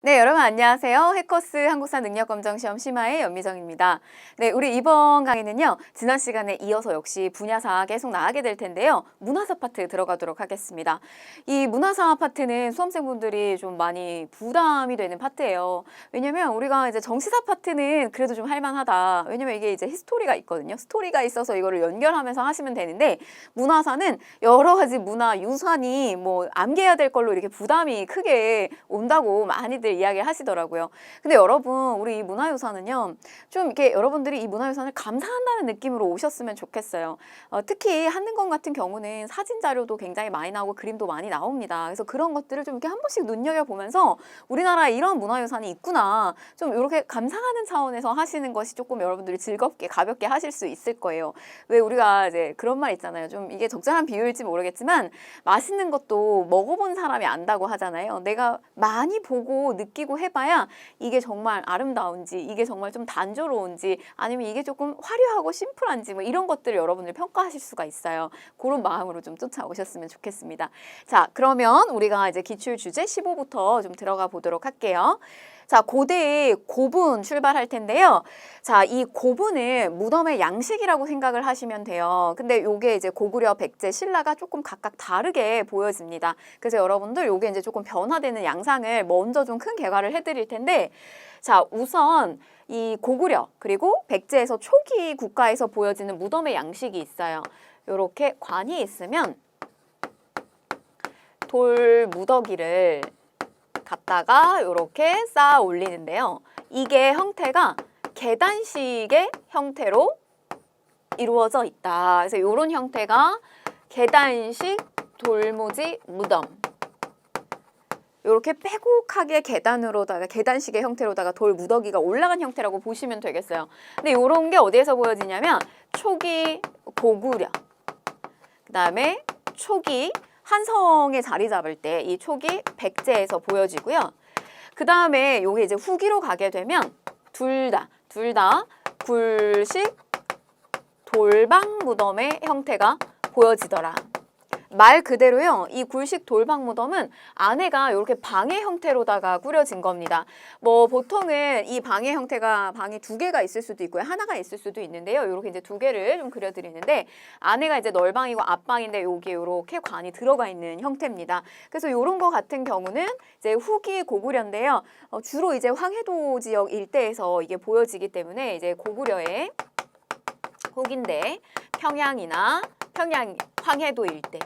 네, 여러분 안녕하세요. 해커스 한국사 능력검정시험 심화의 연미정입니다. 네, 우리 이번 강의는요. 지난 시간에 이어서 역시 분야사 계속 나가게 될 텐데요. 문화사 파트 들어가도록 하겠습니다. 이 문화사 파트는 수험생분들이 좀 많이 부담이 되는 파트예요. 왜냐면 우리가 이제 정시사 파트는 그래도 좀 할만하다. 왜냐면 이게 이제 히스토리가 있거든요. 스토리가 있어서 이거를 연결하면서 하시면 되는데 문화사는 여러 가지 문화 유산이 뭐 암기해야 될 걸로 이렇게 부담이 크게 온다고 많이들 이야기를 하시더라고요. 근데 여러분, 우리 이 문화유산은요, 좀 이렇게 여러분들이 이 문화유산을 감상한다는 느낌으로 오셨으면 좋겠어요. 특히 한능검 같은 경우는 사진 자료도 굉장히 많이 나오고 그림도 많이 나옵니다. 그래서 그런 것들을 좀 이렇게 한 번씩 눈여겨보면서 우리나라에 이런 문화유산이 있구나, 좀 이렇게 감상하는 차원에서 하시는 것이 조금 여러분들이 즐겁게 가볍게 하실 수 있을 거예요. 왜 우리가 이제 그런 말 있잖아요. 좀 이게 적절한 비유일지 모르겠지만 맛있는 것도 먹어본 사람이 안다고 하잖아요. 내가 많이 보고 느끼고 해봐야 이게 정말 아름다운지, 이게 정말 좀 단조로운지, 아니면 이게 조금 화려하고 심플한지 뭐 이런 것들을 여러분들 평가하실 수가 있어요. 그런 마음으로 좀 쫓아오셨으면 좋겠습니다. 자, 그러면 우리가 이제 기출 주제 15부터 좀 들어가 보도록 할게요. 자, 고대의 고분 출발할 텐데요. 자, 이 고분을 무덤의 양식이라고 생각을 하시면 돼요. 근데 요게 이제 고구려, 백제, 신라가 조금 각각 다르게 보여집니다. 그래서 여러분들 요게 이제 조금 변화되는 양상을 먼저 좀 큰 개괄을 해드릴 텐데, 자, 우선 이 고구려 그리고 백제에서 초기 국가에서 보여지는 무덤의 양식이 있어요. 요렇게 관이 있으면 돌 무더기를 갖다가 이렇게 쌓아 올리는데요. 이게 형태가 계단식의 형태로 이루어져 있다. 그래서 이런 형태가 계단식 돌무지 무덤. 이렇게 빼곡하게 계단으로다가 계단식의 형태로다가 돌 무더기가 올라간 형태라고 보시면 되겠어요. 근데 이런 게 어디에서 보여지냐면 초기 고구려, 그다음에 초기 한성에 자리 잡을 때 이 초기 백제에서 보여지고요. 그 다음에 요게 이제 후기로 가게 되면 둘 다 굴식 돌방 무덤의 형태가 보여지더라. 말 그대로요. 이 굴식 돌방 무덤은 안에가 이렇게 방의 형태로다가 꾸려진 겁니다. 뭐 보통은 이 방의 형태가 방이 두 개가 있을 수도 있고요. 하나가 있을 수도 있는데요. 이렇게 이제 두 개를 좀 그려드리는데 안에가 이제 널방이고 앞방인데 여기에 이렇게 관이 들어가 있는 형태입니다. 그래서 이런 거 같은 경우는 이제 후기 고구려인데요. 주로 이제 황해도 지역 일대에서 이게 보여지기 때문에 이제 고구려의 후기인데 황해도 일대.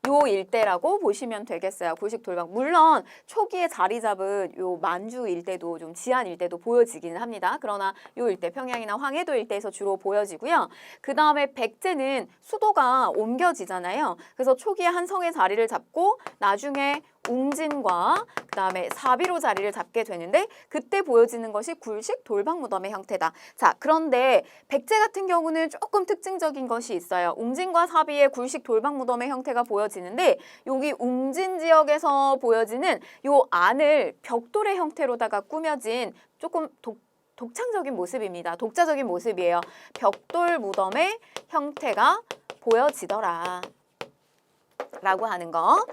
요 일대라고 보시면 되겠어요. 굴식 돌방. 물론 초기에 자리 잡은 요 만주 일대도 좀 지안 일대도 보여지기는 합니다. 그러나 요 일대 평양이나 황해도 일대에서 주로 보여지고요. 그 다음에 백제는 수도가 옮겨지잖아요. 그래서 초기에 한성의 자리를 잡고 나중에 웅진과 그 다음에 사비로 자리를 잡게 되는데 그때 보여지는 것이 굴식 돌방 무덤의 형태다. 자, 그런데 백제 같은 경우는 조금 특징적인 것이 있어요. 웅진과 사비의 굴식 돌방 무덤의 형태가 보여지는데 여기 웅진 지역에서 보여지는 요 안을 벽돌의 형태로다가 꾸며진 조금 독창적인 모습입니다. 독자적인 모습이에요. 벽돌 무덤의 형태가 보여지더라 라고 하는 거.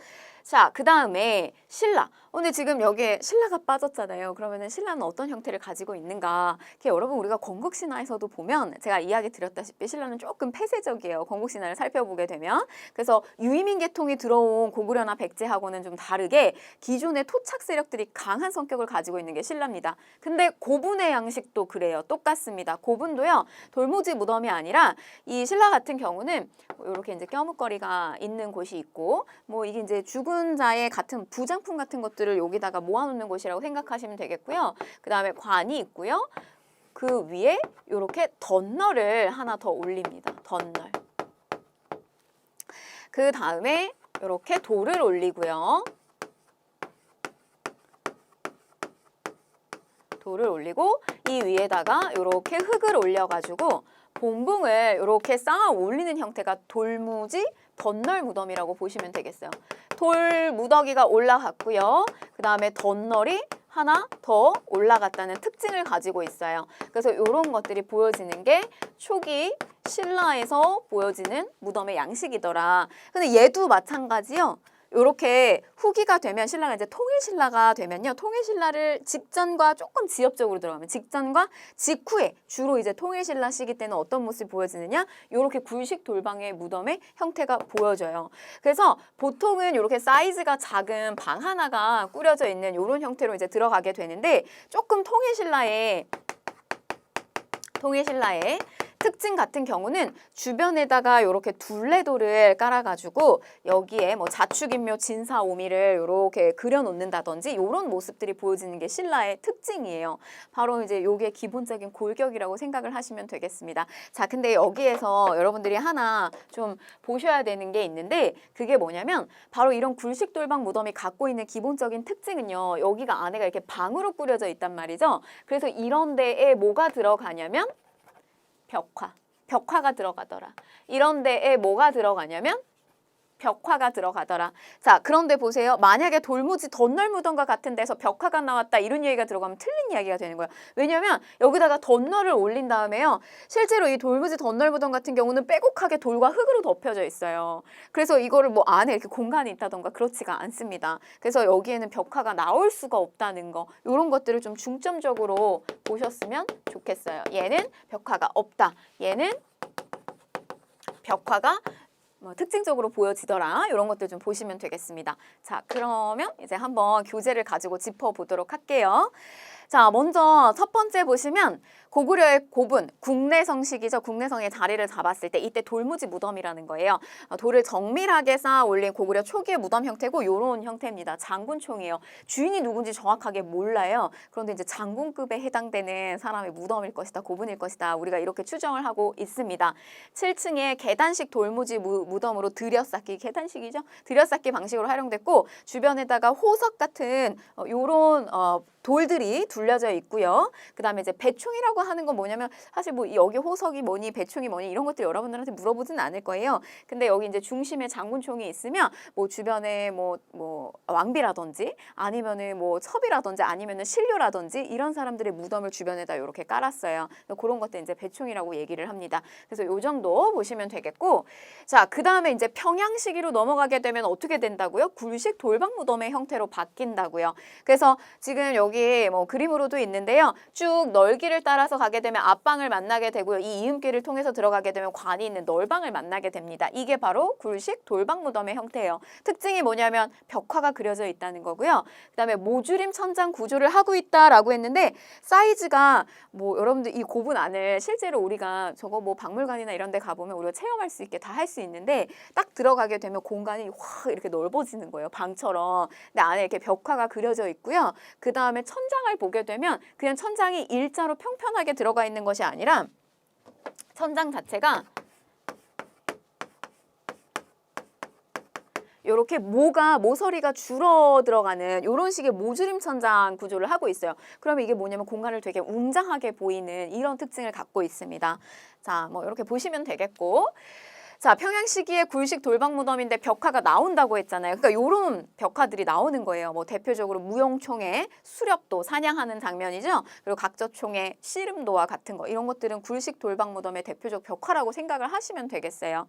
자, 그 다음에 신라. 근데 지금 여기에 신라가 빠졌잖아요. 그러면은 신라는 어떤 형태를 가지고 있는가? 여러분 우리가 건국신화에서도 보면 제가 이야기 드렸다시피 신라는 조금 폐쇄적이에요. 건국신화를 살펴보게 되면. 그래서 유이민 계통이 들어온 고구려나 백제하고는 좀 다르게 기존의 토착 세력들이 강한 성격을 가지고 있는 게 신라입니다. 근데 고분의 양식도 그래요. 똑같습니다. 고분도요. 돌무지 무덤이 아니라 이 신라 같은 경우는 이렇게 이제 껴묵거리가 있는 곳이 있고 뭐 이게 이제 죽은 자의 같은 부장품 같은 것들을 여기다가 모아놓는 곳이라고 생각하시면 되겠고요. 그 다음에 관이 있고요. 그 위에 이렇게 덧널을 하나 더 올립니다. 덧널. 그 다음에 이렇게 돌을 올리고요. 돌을 올리고 이 위에다가 이렇게 흙을 올려가지고 봉봉을 이렇게 쌓아 올리는 형태가 돌무지 덧널 무덤이라고 보시면 되겠어요. 돌 무더기가 올라갔고요. 그 다음에 덧널이 하나 더 올라갔다는 특징을 가지고 있어요. 그래서 이런 것들이 보여지는 게 초기 신라에서 보여지는 무덤의 양식이더라. 근데 얘도 마찬가지요. 요렇게 후기가 되면 신라가 이제 통일신라가 되면요. 통일신라를 직전과 조금 지엽적으로 들어가면 직전과 직후에 주로 이제 통일신라 시기 때는 어떤 모습이 보여지느냐? 요렇게 굴식 돌방의 무덤의 형태가 보여져요. 그래서 보통은 요렇게 사이즈가 작은 방 하나가 꾸려져 있는 요런 형태로 이제 들어가게 되는데 조금 통일신라의 특징 같은 경우는 주변에다가 이렇게 둘레돌을 깔아가지고 여기에 뭐 자축인묘 진사오미를 이렇게 그려놓는다든지 이런 모습들이 보여지는 게 신라의 특징이에요. 바로 이제 요게 기본적인 골격이라고 생각을 하시면 되겠습니다. 자, 근데 여기에서 여러분들이 하나 좀 보셔야 되는 게 있는데 그게 뭐냐면 바로 이런 굴식돌방 무덤이 갖고 있는 기본적인 특징은요. 여기가 안에가 이렇게 방으로 꾸려져 있단 말이죠. 그래서 이런 데에 뭐가 들어가냐면 벽화가 들어가더라. 이런 데에 뭐가 들어가냐면 벽화가 들어가더라. 자, 그런데 보세요. 만약에 돌무지 덧널무덤과 같은 데서 벽화가 나왔다 이런 얘기가 들어가면 틀린 이야기가 되는 거예요. 왜냐면 여기다가 덧널을 올린 다음에요. 실제로 이 돌무지 덧널무덤 같은 경우는 빼곡하게 돌과 흙으로 덮여져 있어요. 그래서 이거를 뭐 안에 이렇게 공간이 있다던가 그렇지가 않습니다. 그래서 여기에는 벽화가 나올 수가 없다는 거 이런 것들을 좀 중점적으로 보셨으면 좋겠어요. 얘는 벽화가 없다. 얘는 벽화가 특징적으로 보여지더라. 이런 것들 좀 보시면 되겠습니다. 자, 그러면 이제 한번 교재를 가지고 짚어보도록 할게요. 자, 먼저 첫 번째 보시면 고구려의 고분, 국내성식이죠. 국내성의 자리를 잡았을 때 이때 돌무지 무덤이라는 거예요. 돌을 정밀하게 쌓아 올린 고구려 초기의 무덤 형태고 요런 형태입니다. 장군총이에요. 주인이 누군지 정확하게 몰라요. 그런데 이제 장군급에 해당되는 사람의 무덤일 것이다. 고분일 것이다. 우리가 이렇게 추정을 하고 있습니다. 7층에 계단식 돌무지 무덤으로 들여쌓기, 계단식이죠. 들여쌓기 방식으로 활용됐고 주변에다가 호석 같은 요런 돌들이 둘려져 있고요. 그 다음에 이제 배총이라고 하는 건 뭐냐면 사실 뭐 여기 호석이 뭐니 배총이 뭐니 이런 것들 여러분들한테 물어보지는 않을 거예요. 근데 여기 이제 중심에 장군총이 있으면 뭐 주변에 뭐 왕비라든지 아니면은 뭐 첩이라든지 아니면은 신료라든지 이런 사람들의 무덤을 주변에다 이렇게 깔았어요. 그런 것들 이제 배총이라고 얘기를 합니다. 그래서 요 정도 보시면 되겠고, 자, 그 다음에 이제 평양시기로 넘어가게 되면 어떻게 된다고요? 굴식 돌방 무덤의 형태로 바뀐다고요. 그래서 지금 여기 뭐 그림으로도 있는데요. 쭉 널길을 따라서 가게 되면 앞방을 만나게 되고요. 이 이음길을 통해서 들어가게 되면 관이 있는 널방을 만나게 됩니다. 이게 바로 굴식 돌방 무덤의 형태예요. 특징이 뭐냐면 벽화가 그려져 있다는 거고요. 그다음에 모주림 천장 구조를 하고 있다라고 했는데 사이즈가 뭐 여러분들 이 고분 안을 실제로 우리가 저거 뭐 박물관이나 이런 데 가보면 우리가 체험할 수 있게 다 할 수 있는데 딱 들어가게 되면 공간이 확 이렇게 넓어지는 거예요. 방처럼. 근데 안에 이렇게 벽화가 그려져 있고요. 그 다음에 천장을 보게 되면 그냥 천장이 일자로 평평하게 들어가 있는 것이 아니라 천장 자체가 이렇게 모서리가 줄어 들어가는 이런 식의 모주림 천장 구조를 하고 있어요. 그러면 이게 뭐냐면 공간을 되게 웅장하게 보이는 이런 특징을 갖고 있습니다. 자, 뭐 이렇게 보시면 되겠고. 자, 평양시기의 굴식 돌방 무덤인데 벽화가 나온다고 했잖아요. 그러니까 요런 벽화들이 나오는 거예요. 뭐 대표적으로 무용총의 수렵도 사냥하는 장면이죠. 그리고 각저총의 씨름도와 같은 거 이런 것들은 굴식 돌방 무덤의 대표적 벽화라고 생각을 하시면 되겠어요.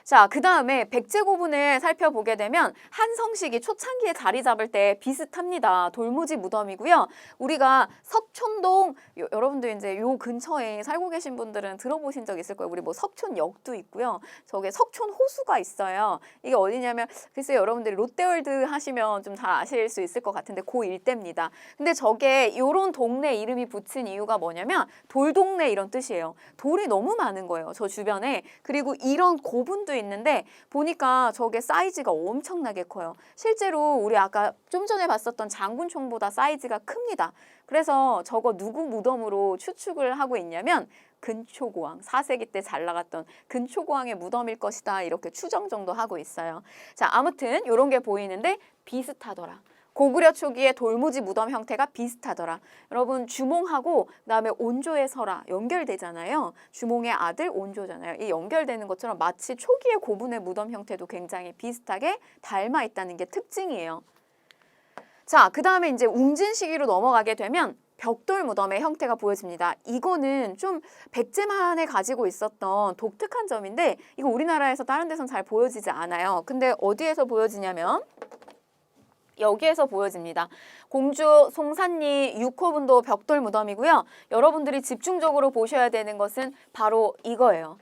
자, 그 다음에 백제고분을 살펴보게 되면 한성식이 초창기에 자리 잡을 때 비슷합니다. 돌무지 무덤이고요. 우리가 석촌동 여러분들 이제 요 근처에 살고 계신 분들은 들어보신 적 있을 거예요. 우리 뭐 석촌역도 있고요. 저게 석촌호수가 있어요. 이게 어디냐면 글쎄요, 여러분들이 롯데월드 하시면 좀 잘 아실 수 있을 것 같은데 그 일대입니다. 근데 저게 요런 동네 이름이 붙인 이유가 뭐냐면 돌동네 이런 뜻이에요. 돌이 너무 많은 거예요. 저 주변에. 그리고 이런 고분도 있는데 보니까 저게 사이즈가 엄청나게 커요. 실제로 우리 아까 좀 전에 봤었던 장군총보다 사이즈가 큽니다. 그래서 저거 누구 무덤으로 추측을 하고 있냐면 근초고왕, 4세기 때 잘 나갔던 근초고왕의 무덤일 것이다 이렇게 추정 정도 하고 있어요. 자, 아무튼 이런 게 보이는데 비슷하더라. 고구려 초기의 돌무지 무덤 형태가 비슷하더라. 여러분 주몽하고 그다음에 온조의 설화 연결되잖아요. 주몽의 아들 온조잖아요. 이 연결되는 것처럼 마치 초기의 고분의 무덤 형태도 굉장히 비슷하게 닮아 있다는 게 특징이에요. 자, 그 다음에 이제 웅진 시기로 넘어가게 되면 벽돌 무덤의 형태가 보여집니다. 이거는 좀 백제만에 가지고 있었던 독특한 점인데 이거 우리나라에서 다른 데선 잘 보여지지 않아요. 근데 어디에서 보여지냐면 여기에서 보여집니다. 공주 송산리 6호분도 벽돌 무덤이고요. 여러분들이 집중적으로 보셔야 되는 것은 바로 이거예요.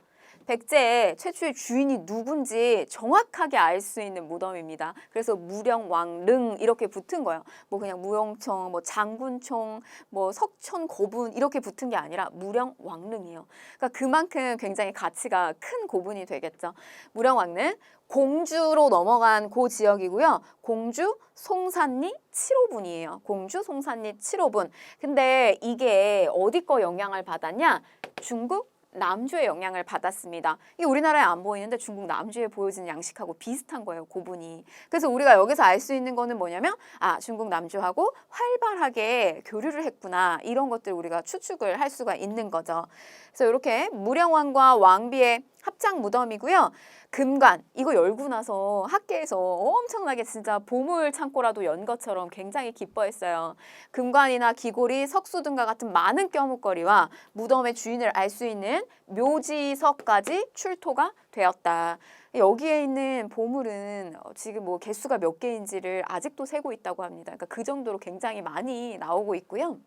백제의 최초의 주인이 누군지 정확하게 알 수 있는 무덤입니다. 그래서 무령왕릉 이렇게 붙은 거예요. 뭐 그냥 무용총, 뭐 장군총, 뭐 석천고분 이렇게 붙은 게 아니라 무령왕릉이에요. 그러니까 그만큼 굉장히 가치가 큰 고분이 되겠죠. 무령왕릉 공주로 넘어간 그 지역이고요. 공주 송산리 7호분이에요. 공주 송산리 7호분. 근데 이게 어디 거 영향을 받았냐? 중국 남주의 영향을 받았습니다. 이게 우리나라에 안 보이는데 중국 남주에 보여지는 양식하고 비슷한 거예요, 고분이. 그래서 우리가 여기서 알 수 있는 거는 뭐냐면 중국 남주하고 활발하게 교류를 했구나. 이런 것들 우리가 추측을 할 수가 있는 거죠. 그래서 이렇게 무령왕과 왕비의 합작 무덤이고요. 금관, 이거 열고 나서 학계에서 엄청나게 진짜 보물 창고라도 연 것처럼 굉장히 기뻐했어요. 금관이나 귀고리, 석수 등과 같은 많은 껴묵거리와 무덤의 주인을 알 수 있는 묘지석까지 출토가 되었다. 여기에 있는 보물은 지금 뭐 개수가 몇 개인지를 아직도 세고 있다고 합니다. 그러니까 그 정도로 굉장히 많이 나오고 있고요.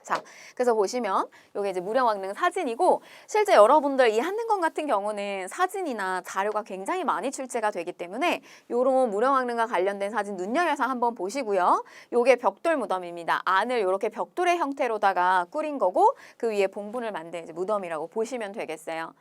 자, 그래서 보시면 이게 이제 무령왕릉 사진이고 실제 여러분들 이 한능건 같은 경우는 사진이나 자료가 굉장히 많이 출제가 되기 때문에 이런 무령왕릉과 관련된 사진 눈여겨서 한번 보시고요. 요게 벽돌 무덤입니다. 안을 이렇게 벽돌의 형태로다가 꾸린 거고 그 위에 봉분을 만든 이제 무덤이라고 보시면 되겠어요.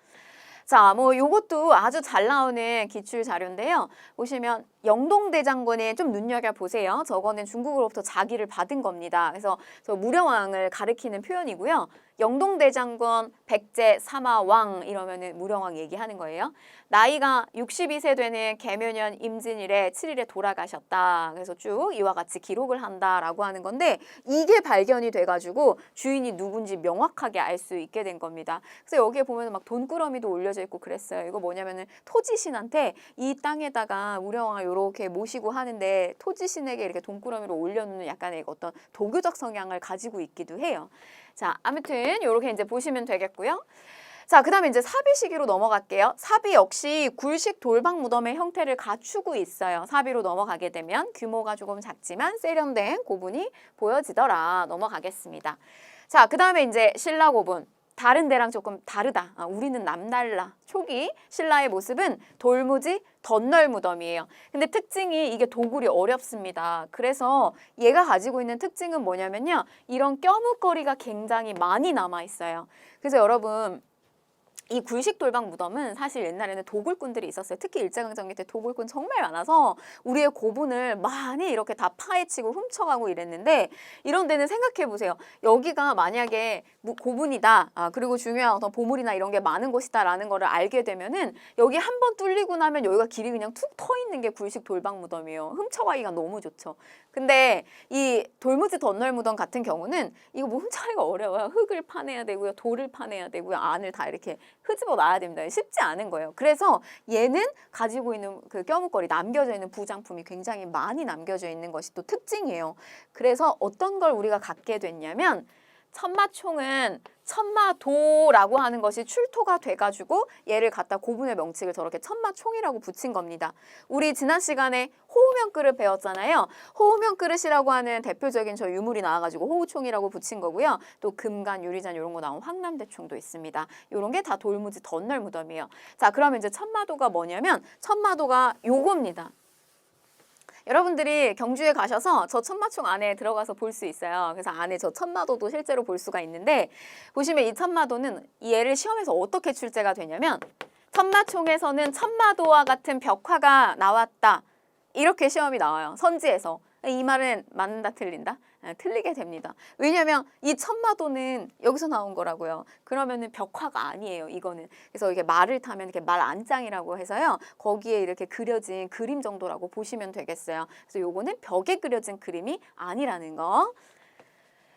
자, 뭐 요것도 아주 잘 나오는 기출 자료인데요. 보시면 영동대장군에 좀 눈여겨보세요. 저거는 중국으로부터 자기를 받은 겁니다. 그래서 저 무령왕을 가리키는 표현이고요. 영동대장군 백제 사마왕 이러면은 무령왕 얘기하는 거예요. 나이가 62세 되는 개묘년 임진일에 7일에 돌아가셨다. 그래서 쭉 이와 같이 기록을 한다라고 하는 건데 이게 발견이 돼가지고 주인이 누군지 명확하게 알 수 있게 된 겁니다. 그래서 여기에 보면 막 돈꾸러미도 올려져 있고 그랬어요. 이거 뭐냐면은 토지신한테 이 땅에다가 무령왕을 이렇게 모시고 하는데 토지신에게 이렇게 돈꾸러미를 올려놓는 약간의 어떤 도교적 성향을 가지고 있기도 해요. 자, 아무튼 이렇게 이제 보시면 되겠고요. 자, 그 다음에 이제 사비 시기로 넘어갈게요. 사비 역시 굴식 돌박 무덤의 형태를 갖추고 있어요. 사비로 넘어가게 되면 규모가 조금 작지만 세련된 고분이 보여지더라. 넘어가겠습니다. 자, 그 다음에 이제 신라 고분. 다른 데랑 조금 다르다. 우리는 남달라. 초기 신라의 모습은 돌무지 덧널 무덤이에요. 근데 특징이 이게 도굴이 어렵습니다. 그래서 얘가 가지고 있는 특징은 뭐냐면요. 이런 껴묵거리가 굉장히 많이 남아 있어요. 그래서 여러분 이 굴식 돌박 무덤은 사실 옛날에는 도굴꾼들이 있었어요. 특히 일제강점기 때 도굴꾼 정말 많아서 우리의 고분을 많이 이렇게 다 파헤치고 훔쳐가고 이랬는데 이런 데는 생각해 보세요. 여기가 만약에 고분이다. 그리고 중요한 어떤 보물이나 이런 게 많은 곳이다 라는 거를 알게 되면은 여기 한 번 뚫리고 나면 여기가 길이 그냥 툭 터 있는 게 굴식 돌박 무덤이에요. 훔쳐가기가 너무 좋죠. 근데 이 돌무지 덧널 무덤 같은 경우는 이거 뭐 훔쳐가기가 어려워요. 흙을 파내야 되고요. 돌을 파내야 되고요. 안을 다 이렇게 흐집어 놔야 됩니다. 쉽지 않은 거예요. 그래서 얘는 가지고 있는 그 껴묵거리, 남겨져 있는 부장품이 굉장히 많이 남겨져 있는 것이 또 특징이에요. 그래서 어떤 걸 우리가 갖게 됐냐면 천마총은 천마도라고 하는 것이 출토가 돼가지고 얘를 갖다 고분의 명칭을 저렇게 천마총이라고 붙인 겁니다. 우리 지난 시간에 호우면 그릇 배웠잖아요. 호우면 그릇이라고 하는 대표적인 저 유물이 나와가지고 호우총이라고 붙인 거고요. 또 금간, 유리잔 이런 거 나온 황남대총도 있습니다. 이런 게 다 돌무지 덧널 무덤이에요. 자, 그러면 이제 천마도가 뭐냐면 천마도가 요겁니다. 여러분들이 경주에 가셔서 저 천마총 안에 들어가서 볼 수 있어요. 그래서 안에 저 천마도도 실제로 볼 수가 있는데 보시면 이 천마도는 얘를 시험에서 어떻게 출제가 되냐면 천마총에서는 천마도와 같은 벽화가 나왔다. 이렇게 시험이 나와요. 선지에서. 이 말은 맞는다 틀린다? 틀리게 됩니다. 왜냐하면 이 천마도는 여기서 나온 거라고요. 그러면은 벽화가 아니에요. 이거는. 그래서 이게 말을 타면 이렇게 말 안장이라고 해서요. 거기에 이렇게 그려진 그림 정도라고 보시면 되겠어요. 그래서 요거는 벽에 그려진 그림이 아니라는 거.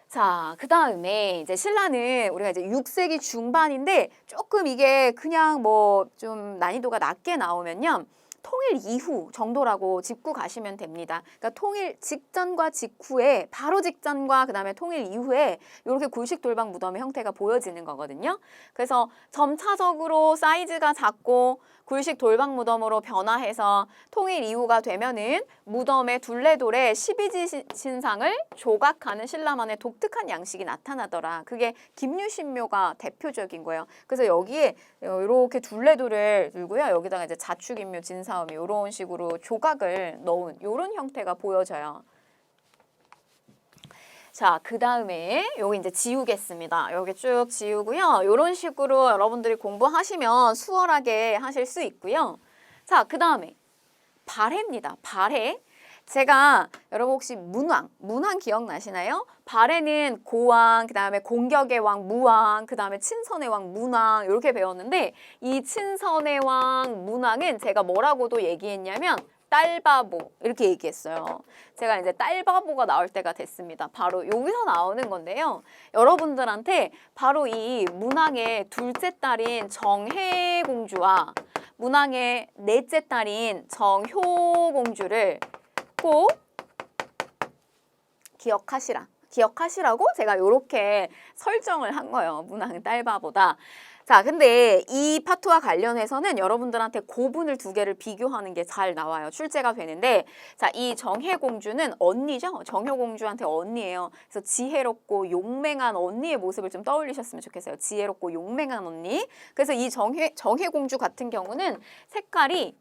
자, 그 다음에 이제 신라는 우리가 이제 6세기 중반인데 조금 이게 그냥 뭐 좀 난이도가 낮게 나오면요. 통일 이후 정도라고 짚고 가시면 됩니다. 그러니까 통일 직전과 직후에 바로 직전과 그다음에 통일 이후에 이렇게 굴식 돌방 무덤의 형태가 보여지는 거거든요. 그래서 점차적으로 사이즈가 작고 굴식 돌방 무덤으로 변화해서 통일 이후가 되면은 무덤의 둘레돌에 12지 신상을 조각하는 신라만의 독특한 양식이 나타나더라. 그게 김유신묘가 대표적인 거예요. 그래서 여기에 이렇게 둘레돌을 들고요. 여기다가 이제 자축인묘, 진사음이 이런 식으로 조각을 넣은 이런 형태가 보여져요. 자, 그 다음에 여기 이제 지우겠습니다. 여기 쭉 지우고요. 이런 식으로 여러분들이 공부하시면 수월하게 하실 수 있고요. 자, 그 다음에 발해입니다. 발해. 제가 여러분 혹시 문왕 기억나시나요? 발해는 고왕, 그 다음에 공격의 왕 무왕, 그 다음에 친선의 왕 문왕 이렇게 배웠는데 이 친선의 왕 문왕은 제가 뭐라고도 얘기했냐면 딸바보 이렇게 얘기했어요. 제가 이제 딸바보가 나올 때가 됐습니다. 바로 여기서 나오는 건데요. 여러분들한테 바로 이 문왕의 둘째 딸인 정혜공주와 문왕의 넷째 딸인 정효공주를 꼭 기억하시라고 제가 이렇게 설정을 한 거예요. 문왕은 딸바보다. 자, 근데 이 파트와 관련해서는 여러분들한테 고분을 두 개를 비교하는 게 잘 나와요. 출제가 되는데, 자, 이 정혜공주는 언니죠? 정효공주한테 언니예요. 그래서 지혜롭고 용맹한 언니의 모습을 좀 떠올리셨으면 좋겠어요. 지혜롭고 용맹한 언니. 그래서 이 정혜공주 같은 경우는 색깔이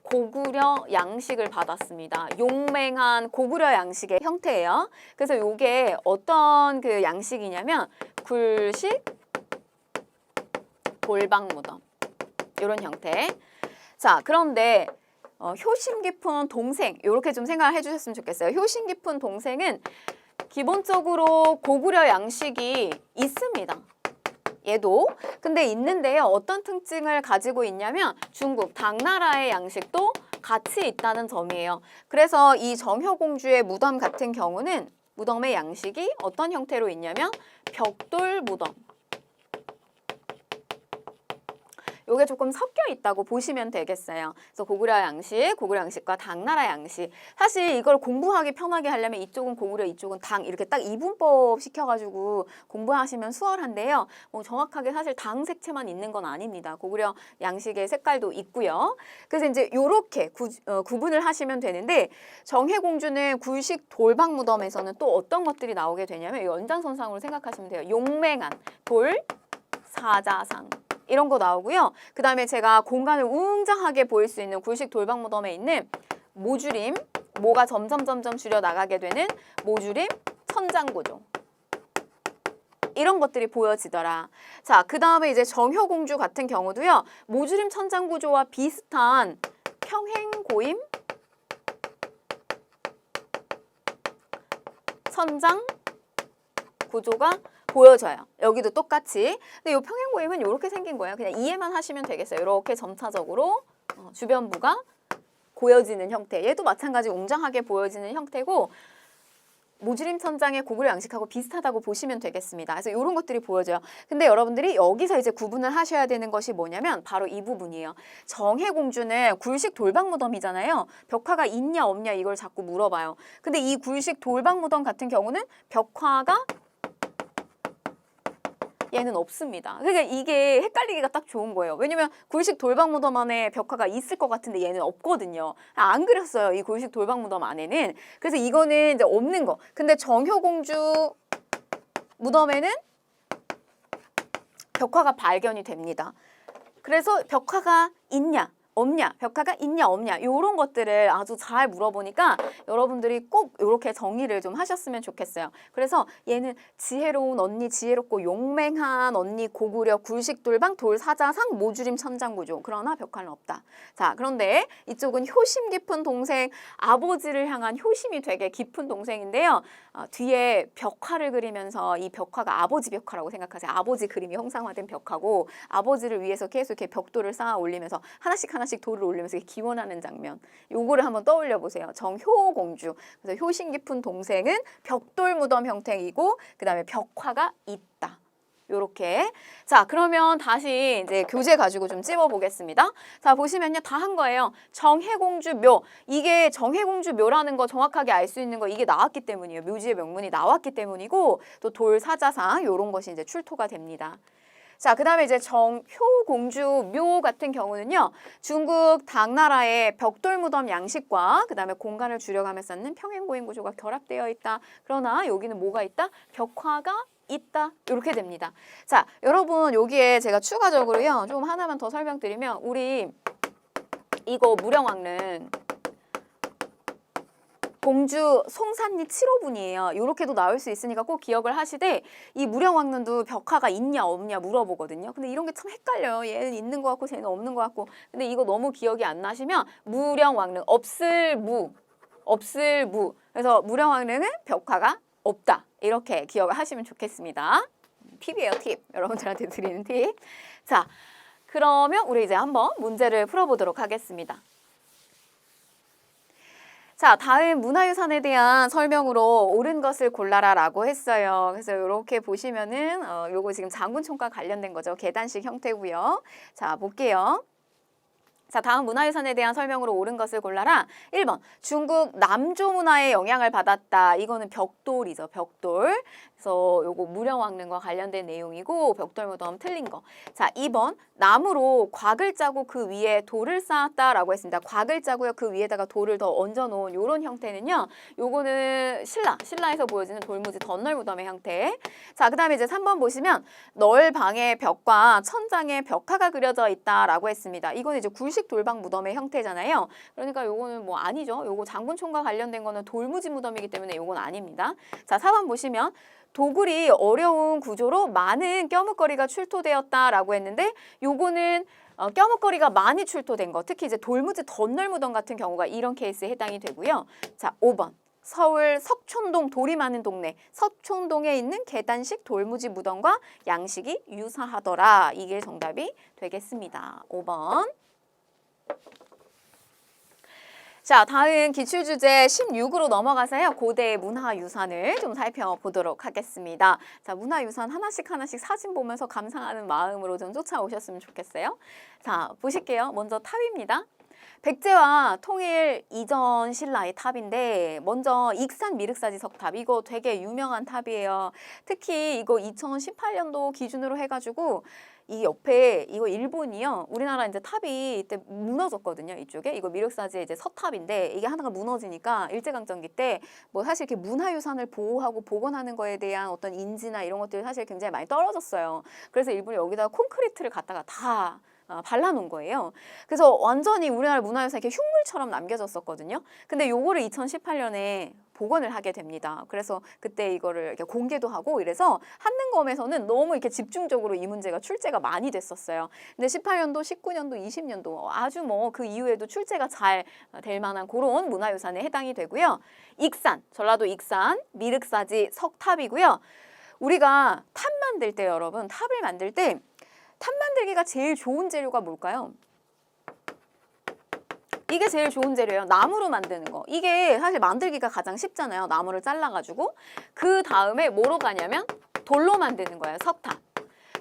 고구려 양식을 받았습니다. 용맹한 고구려 양식의 형태예요. 그래서 이게 어떤 그 양식이냐면 굴식 돌방 무덤 이런 형태. 자, 그런데 효심 깊은 동생 이렇게 좀 생각을 해주셨으면 좋겠어요. 효심 깊은 동생은 기본적으로 고구려 양식이 있습니다. 얘도. 근데 있는데요. 어떤 특징을 가지고 있냐면 중국 당나라의 양식도 같이 있다는 점이에요. 그래서 이 정효공주의 무덤 같은 경우는 무덤의 양식이 어떤 형태로 있냐면 벽돌 무덤. 요게 조금 섞여 있다고 보시면 되겠어요. 그래서 고구려 양식과 당나라 양식. 사실 이걸 공부하기 편하게 하려면 이쪽은 고구려, 이쪽은 당 이렇게 딱 이분법 시켜가지고 공부하시면 수월한데요. 정확하게 사실 당 색채만 있는 건 아닙니다. 고구려 양식의 색깔도 있고요. 그래서 이제 요렇게 구분을 하시면 되는데 정혜공주는 굴식 돌방 무덤에서는 또 어떤 것들이 나오게 되냐면 연장선상으로 생각하시면 돼요. 용맹한 돌, 사자상. 이런 거 나오고요. 그 다음에 제가 공간을 웅장하게 보일 수 있는 굴식 돌방 무덤에 있는 모주림, 모가 점점 줄여 나가게 되는 모주림 천장구조. 이런 것들이 보여지더라. 자, 그 다음에 이제 정효공주 같은 경우도요. 모주림 천장구조와 비슷한 평행고임 천장 구조가 보여져요. 여기도 똑같이. 근데 이 평행고임은 이렇게 생긴 거예요. 그냥 이해만 하시면 되겠어요. 이렇게 점차적으로 주변부가 보여지는 형태. 얘도 마찬가지 웅장하게 보여지는 형태고 모주림 천장의 고구려 양식하고 비슷하다고 보시면 되겠습니다. 그래서 이런 것들이 보여져요. 근데 여러분들이 여기서 이제 구분을 하셔야 되는 것이 뭐냐면 바로 이 부분이에요. 정혜공주는 굴식 돌방 무덤이잖아요. 벽화가 있냐 없냐 이걸 자꾸 물어봐요. 근데 이 굴식 돌방 무덤 같은 경우는 벽화가 얘는 없습니다. 그러니까 이게 헷갈리기가 딱 좋은 거예요. 왜냐면 굴식 돌방 무덤 안에 벽화가 있을 것 같은데 얘는 없거든요. 안 그렸어요. 이 굴식 돌방 무덤 안에는. 그래서 이거는 이제 없는 거. 근데 정효공주 무덤에는 벽화가 발견이 됩니다. 그래서 벽화가 있냐 없냐, 벽화가 있냐 없냐 이런 것들을 아주 잘 물어보니까 여러분들이 꼭 이렇게 정리를 좀 하셨으면 좋겠어요. 그래서 얘는 지혜로운 언니, 지혜롭고 용맹한 언니, 고구려, 굴식돌방, 돌사자상, 모주림 천장구조. 그러나 벽화는 없다. 자, 그런데 이쪽은 효심 깊은 동생, 아버지를 향한 효심이 되게 깊은 동생인데요. 뒤에 벽화를 그리면서 이 벽화가 아버지 벽화라고 생각하세요. 아버지 그림이 형상화된 벽화고 아버지를 위해서 계속 이렇게 벽돌을 쌓아 올리면서 하나씩 돌을 올리면서 기원하는 장면. 요거를 한번 떠올려 보세요. 정효공주. 그래서 효심 깊은 동생은 벽돌 무덤 형태이고 그다음에 벽화가 있다. 요렇게. 자, 그러면 다시 이제 교재 가지고 좀 찝어 보겠습니다. 자, 보시면요. 다 한 거예요. 정해공주 묘. 이게 정해공주 묘라는 거 정확하게 알 수 있는 거 이게 나왔기 때문이에요. 묘지의 명문이 나왔기 때문이고 또 돌사자상 요런 것이 이제 출토가 됩니다. 자, 그다음에 이제 정효공주 묘 같은 경우는요. 중국 당나라의 벽돌 무덤 양식과 그다음에 공간을 줄여가며 쌓는 평행고인 구조가 결합되어 있다. 그러나 여기는 뭐가 있다? 벽화가 있다. 이렇게 됩니다. 자, 여러분 여기에 제가 추가적으로요. 좀 하나만 더 설명드리면 우리 이거 무령왕릉 공주 송산리 7호분이에요. 이렇게도 나올 수 있으니까 꼭 기억을 하시되 이 무령왕릉도 벽화가 있냐 없냐 물어보거든요. 근데 이런 게 참 헷갈려요. 얘는 있는 것 같고 쟤는 없는 것 같고. 근데 이거 너무 기억이 안 나시면 무령왕릉 없을 무. 그래서 무령왕릉은 벽화가 없다. 이렇게 기억을 하시면 좋겠습니다. 팁이에요, 팁. 여러분들한테 드리는 팁. 자, 그러면 우리 이제 한번 문제를 풀어보도록 하겠습니다. 자, 다음 문화유산에 대한 설명으로 옳은 것을 골라라 라고 했어요. 그래서 이렇게 보시면은 요거 지금 장군총과 관련된 거죠. 계단식 형태고요. 자, 볼게요. 자, 다음 문화유산에 대한 설명으로 옳은 것을 골라라. 1번, 중국 남조 문화의 영향을 받았다. 이거는 벽돌이죠, 벽돌. 그래서 요거 무령왕릉과 관련된 내용이고 벽돌 무덤 틀린 거. 자, 2번, 나무로 곽을 짜고 그 위에 돌을 쌓았다라고 했습니다. 곽을 짜고요. 그 위에다가 돌을 더 얹어 놓은 요런 형태는요. 요거는 신라에서 보여지는 돌무지 덧널 무덤의 형태. 자, 그다음에 이제 3번 보시면 널 방의 벽과 천장에 벽화가 그려져 있다라고 했습니다. 이거는 이제 굴식 돌방 무덤의 형태잖아요. 그러니까 요거는 뭐 아니죠. 요거 장군총과 관련된 거는 돌무지 무덤이기 때문에 요건 아닙니다. 자, 4번 보시면 도굴이 어려운 구조로 많은 껴묵거리가 출토되었다라고 했는데 요거는 껴묵거리가 많이 출토된 거, 특히 이제 돌무지 덧널 무덤 같은 경우가 이런 케이스에 해당이 되고요. 자, 5번. 서울 석촌동 돌이 많은 동네, 석촌동에 있는 계단식 돌무지 무덤과 양식이 유사하더라. 이게 정답이 되겠습니다. 5번. 자, 다음 기출주제 16으로 넘어가서요. 고대 문화유산을 좀 살펴보도록 하겠습니다. 자, 문화유산 하나씩 사진 보면서 감상하는 마음으로 좀 쫓아오셨으면 좋겠어요. 자, 보실게요. 먼저 탑입니다. 백제와 통일 이전 신라의 탑인데 먼저 익산 미륵사지 석탑, 이거 되게 유명한 탑이에요. 특히 이거 2018년도 기준으로 해가지고 이 옆에 이거 일본이요. 우리나라 이제 탑이 이때 무너졌거든요. 이쪽에 이거 미륵사지의 이제 서탑인데 이게 하나가 무너지니까 일제강점기 때 뭐 사실 이렇게 문화유산을 보호하고 복원하는 거에 대한 어떤 인지나 이런 것들이 사실 굉장히 많이 떨어졌어요. 그래서 일본이 여기다가 콘크리트를 갖다가 다 발라놓은 거예요. 그래서 완전히 우리나라 문화유산 이렇게 흉물처럼 남겨졌었거든요. 근데 요거를 2018년에 복원을 하게 됩니다. 그래서 그때 이거를 이렇게 공개도 하고 이래서 한능검에서는 너무 이렇게 집중적으로 이 문제가 출제가 많이 됐었어요. 근데 18년도, 19년도, 20년도 아주 뭐 그 이후에도 출제가 잘 될 만한 그런 문화유산에 해당이 되고요. 익산, 전라도 익산, 미륵사지 석탑이고요. 우리가 탑 만들 때 여러분, 탑을 만들 때 탑 만들기가 제일 좋은 재료가 뭘까요? 이게 제일 좋은 재료예요. 나무로 만드는 거. 이게 사실 만들기가 가장 쉽잖아요. 나무를 잘라가지고. 그 다음에 뭐로 가냐면 돌로 만드는 거예요. 석탑.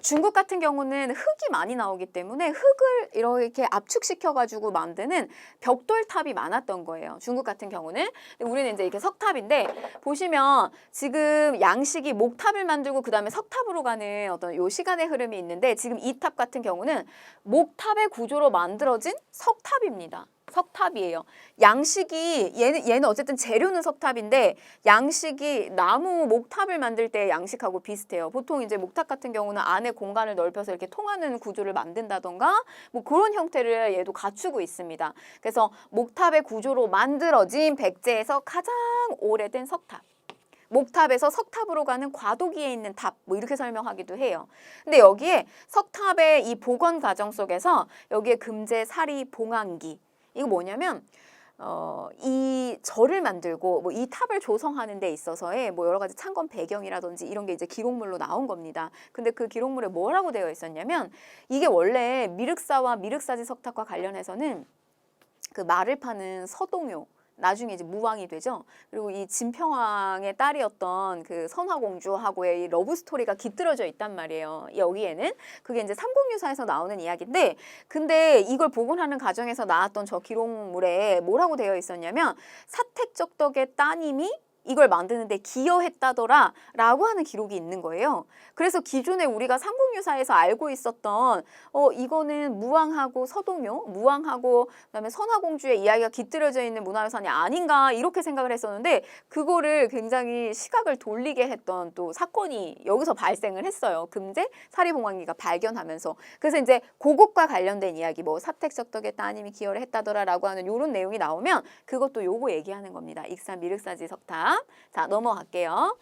중국 같은 경우는 흙이 많이 나오기 때문에 흙을 이렇게 압축시켜가지고 만드는 벽돌탑이 많았던 거예요. 중국 같은 경우는. 우리는 이제 이렇게 석탑인데 보시면 지금 양식이 목탑을 만들고 그 다음에 석탑으로 가는 어떤 요 시간의 흐름이 있는데 지금 이 탑 같은 경우는 목탑의 구조로 만들어진 석탑입니다. 석탑이에요. 양식이 얘는 어쨌든 재료는 석탑인데 양식이 나무 목탑을 만들 때 양식하고 비슷해요. 보통 이제 목탑 같은 경우는 안에 공간을 넓혀서 이렇게 통하는 구조를 만든다던가 뭐 그런 형태를 얘도 갖추고 있습니다. 그래서 목탑의 구조로 만들어진 백제에서 가장 오래된 석탑. 목탑에서 석탑으로 가는 과도기에 있는 탑, 뭐 이렇게 설명하기도 해요. 근데 여기에 석탑의 이 복원 과정 속에서 여기에 금제, 사리, 봉황기 이거 뭐냐면 이 절을 만들고 뭐 이 탑을 조성하는 데 있어서의 뭐 여러 가지 창건 배경이라든지 이런 게 이제 기록물로 나온 겁니다. 근데 그 기록물에 뭐라고 되어 있었냐면 이게 원래 미륵사와 미륵사지 석탑과 관련해서는 그 말을 파는 서동요 나중에 이제 무왕이 되죠. 그리고 이 진평왕의 딸이었던 그 선화공주하고의 이 러브 스토리가 깃들어져 있단 말이에요. 여기에는 그게 이제 삼국유사에서 나오는 이야기인데, 근데 이걸 복원하는 과정에서 나왔던 저 기록물에 뭐라고 되어 있었냐면 사택적덕의 따님이 이걸 만드는데 기여했다더라 라고 하는 기록이 있는 거예요. 그래서 기존에 우리가 삼국유사에서 알고 있었던 이거는 무왕하고 서동요, 무왕하고 그다음에 선화공주의 이야기가 깃들여져 있는 문화유산이 아닌가 이렇게 생각을 했었는데, 그거를 굉장히 시각을 돌리게 했던 또 사건이 여기서 발생을 했어요. 금제 사리봉황리가 발견하면서. 그래서 이제 그것과 관련된 이야기, 뭐 사택적덕의 따님이 기여를 했다더라 라고 하는 이런 내용이 나오면 그것도 요거 얘기하는 겁니다. 익산 미륵사지 석탑. 자, 넘어갈게요.